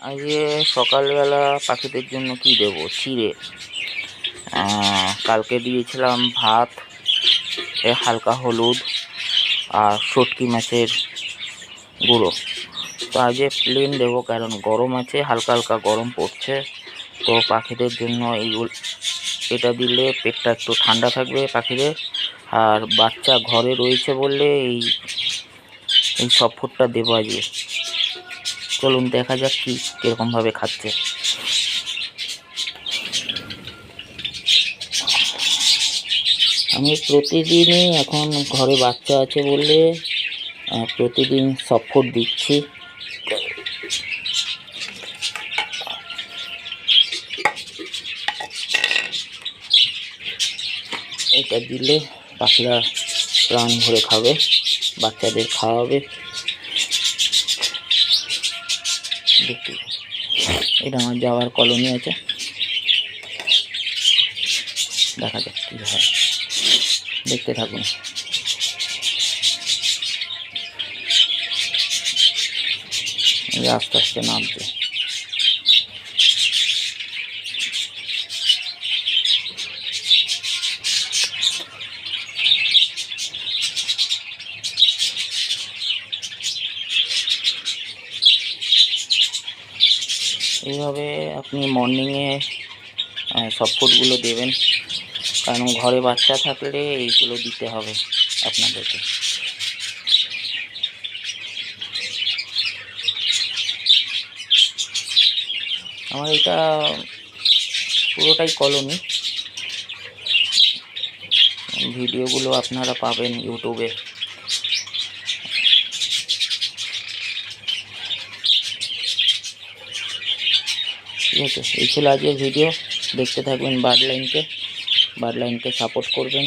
আজকে সকালবেলা পাখিদের জন্য কি দেব? চিড়ে। কালকে দিয়েছিলাম ভাত, হালকা হলুদ আর শুটকি মাছের গুঁড়ো। তো আজকে প্লেন দেবো, কারণ গরম আছে, হালকা হালকা গরম পড়ছে। তো পাখিদের জন্য এটা দিলে পেটটা একটু ঠান্ডা থাকবে পাখিদের। আর বাচ্চা ঘরে রয়েছে বললে এই সব ফুডটা দেবো আজকে। চলুন দেখা যাক কীরকমভাবে খাচ্ছে। আমি প্রতিদিনই এখন ঘরে বাচ্চা আছে বললে প্রতিদিন সফট ফুড দিচ্ছি। এটা দিলে পাখিরা প্রাণ ভরে খাবে, বাচ্চাদের খাওয়াবে। দেখতে, এটা আমার যাওয়ার কলোনি আছে, দেখা যাক কী হয়, দেখতে থাকুন। আস্তে আস্তে নামছে। এইভাবে আপনি মর্নিংয়ে সফট ফুডগুলো দেবেন, কারণ ঘরে বাচ্চা থাকলে এইগুলো দিতে হবে আপনাদেরকে। আমার এটা পুরোটাই কলোনি, ভিডিওগুলো আপনারা পাবেন ইউটিউবে। ঠিক আছে, এই ছিল আজকের ভিডিও। দেখতে থাকবেন বার্ড লাইনকে সাপোর্ট করবেন।